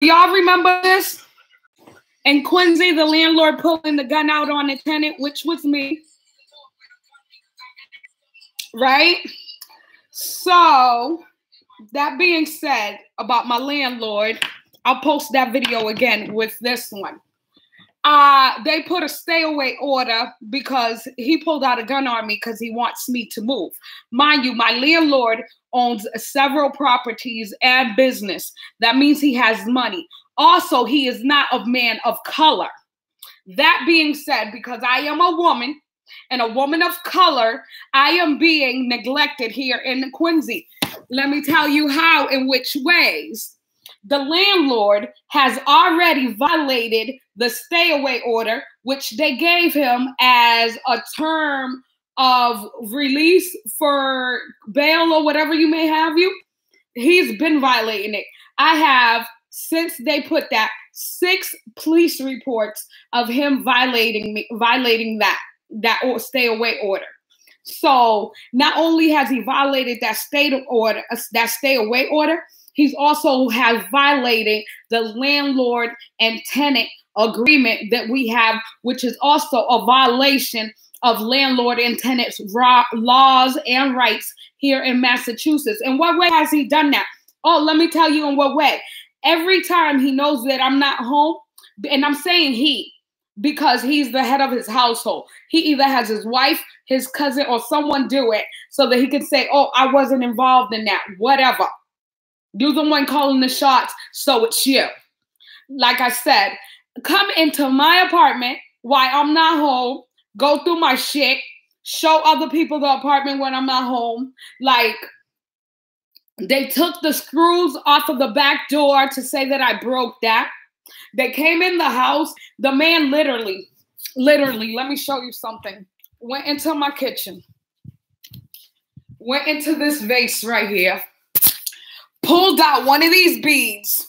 y'all remember this? And Quincy, the landlord, pulling the gun out on the tenant, which was me. Right? So, that being said about my landlord, I'll post that video again with this one. They put a stay away order because he pulled out a gun on me because he wants me to move. Mind you, my landlord owns several properties and business. That means he has money. Also, he is not a man of color. That being said, because I am a woman and a woman of color, I am being neglected here in Quincy. Let me tell you how, in which ways. The landlord has already violated the stay away order, which they gave him as a term of release for bail or whatever you may have you. He's been violating it. I have, since they put that, 6 police reports of him violating that stay away order. So not only has he violated that stay away order, he's also has violated the landlord and tenant agreement that we have, which is also a violation of landlord and tenants laws and rights here in Massachusetts. In what way has he done that? Oh, let me tell you in what way. Every time he knows that I'm not home, and I'm saying he, because he's the head of his household. He either has his wife, his cousin, or someone do it so that he can say, oh, I wasn't involved in that, whatever. You're the one calling the shots, so it's you. Like I said, come into my apartment while I'm not home, go through my shit, show other people the apartment when I'm not home. Like, they took the screws off of the back door to say that I broke that. They came in the house. The man literally, let me show you something. Went into my kitchen. Went into this vase right here. Pulled out one of these beads,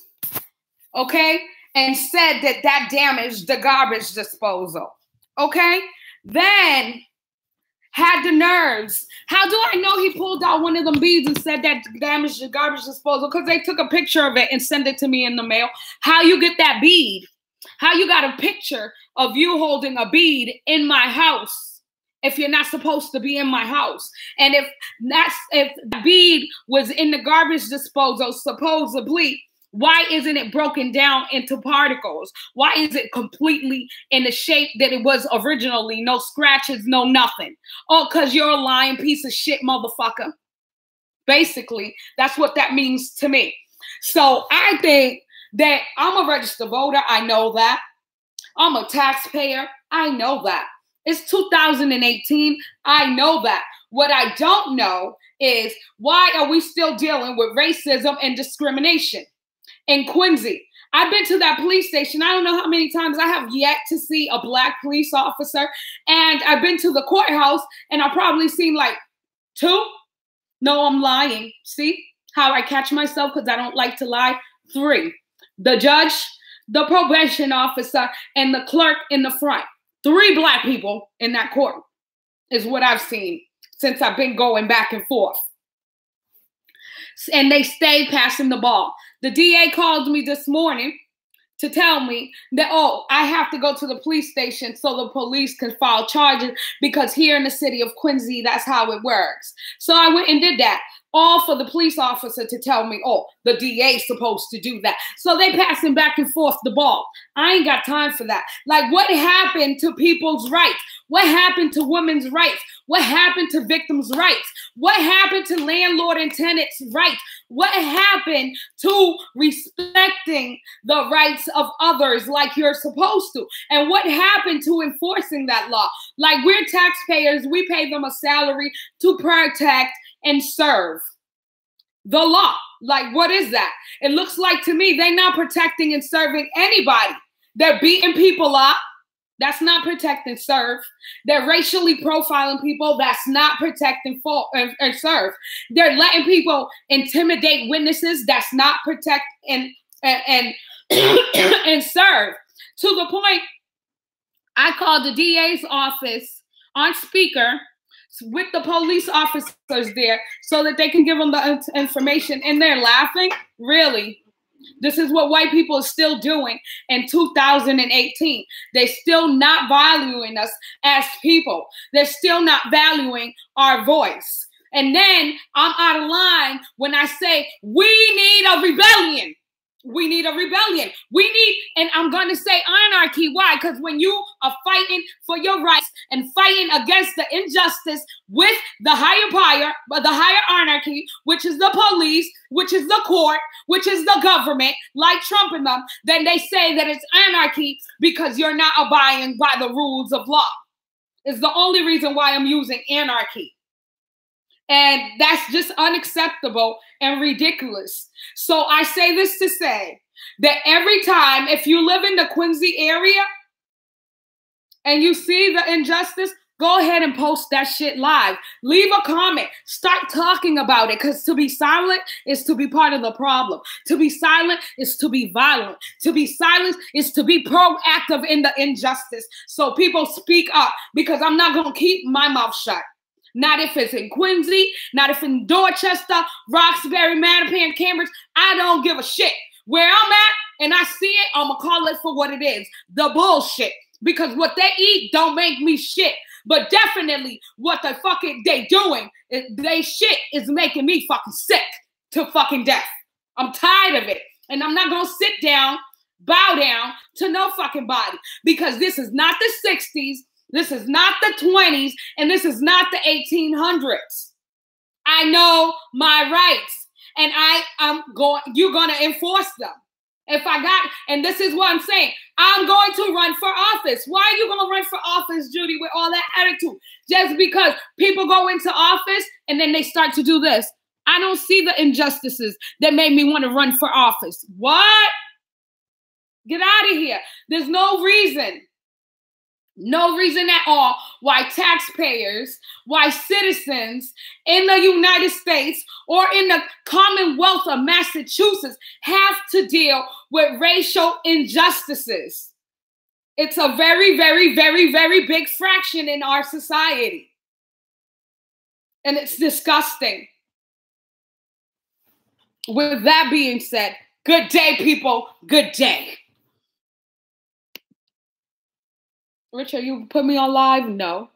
okay, and said that that damaged the garbage disposal, okay? Then had the nerves. How do I know he pulled out one of them beads and said that damaged the garbage disposal? Because they took a picture of it and sent it to me in the mail. How you get that bead? How you got a picture of you holding a bead in my house if you're not supposed to be in my house? And if the bead was in the garbage disposal, supposedly, why isn't it broken down into particles? Why is it completely in the shape that it was originally? No scratches, no nothing. Oh, because you're a lying piece of shit, motherfucker. Basically, that's what that means to me. So I think that I'm a registered voter. I know that. I'm a taxpayer. I know that. It's 2018. I know that. What I don't know is why are we still dealing with racism and discrimination in Quincy? I've been to that police station. I don't know how many times. I have yet to see a black police officer. And I've been to the courthouse and I've probably seen like 2. No, I'm lying. See how I catch myself because I don't like to lie? 3. The judge, the probation officer, and the clerk in the front. 3 black people in that court is what I've seen since I've been going back and forth. And they stay passing the ball. The DA called me this morning to tell me that, oh, I have to go to the police station so the police can file charges because here in the city of Quincy, that's how it works. So I went and did that. All for the police officer to tell me, oh, the DA's supposed to do that. So they passing back and forth the ball. I ain't got time for that. Like, what happened to people's rights? What happened to women's rights? What happened to victims' rights? What happened to landlord and tenants' rights? What happened to respecting the rights of others like you're supposed to? And what happened to enforcing that law? Like, we're taxpayers. We pay them a salary to protect and serve the law. Like, what is that? It looks like to me they're not protecting and serving anybody. They're beating people up. That's not protect and serve. They're racially profiling people. That's not protect and serve. They're letting people intimidate witnesses. That's not protect and and serve. To the point, I called the DA's office on speaker with the police officers there so that they can give them the information. And they're laughing. Really? This is what white people are still doing in 2018. They're still not valuing us as people. They're still not valuing our voice. And then I'm out of line when I say we need a rebellion. We need a rebellion. We need, and I'm going to say anarchy. Why? Because when you are fighting for your rights and fighting against the injustice with the higher power, the higher anarchy, which is the police, which is the court, which is the government, like Trump and them, then they say that it's anarchy because you're not abiding by the rules of law. It's the only reason why I'm using anarchy. And that's just unacceptable and ridiculous. So I say this to say that every time, if you live in the Quincy area and you see the injustice, go ahead and post that shit live. Leave a comment. Start talking about it, because to be silent is to be part of the problem. To be silent is to be violent. To be silent is to be proactive in the injustice. So people speak up, because I'm not going to keep my mouth shut. Not if it's in Quincy, not if in Dorchester, Roxbury, Mattapan, Cambridge. I don't give a shit. Where I'm at and I see it, I'm going to call it for what it is. The bullshit. Because what they eat don't make me shit. But definitely what the fucking they doing, they shit is making me fucking sick to fucking death. I'm tired of it. And I'm not going to sit down, bow down to no fucking body. Because this is not the 60s. This is not the 20s, and this is not the 1800s. I know my rights, and you're going to enforce them. If I got, and this is what I'm saying, I'm going to run for office. Why are you going to run for office, Judy, with all that attitude? Just because people go into office and then they start to do this. I don't see the injustices that made me want to run for office. What? Get out of here. There's no reason. No reason at all why taxpayers, why citizens in the United States or in the Commonwealth of Massachusetts have to deal with racial injustices. It's a very, very, very, very big fraction in our society. And it's disgusting. With that being said, good day, people. Good day. Richard, you put me on live? No.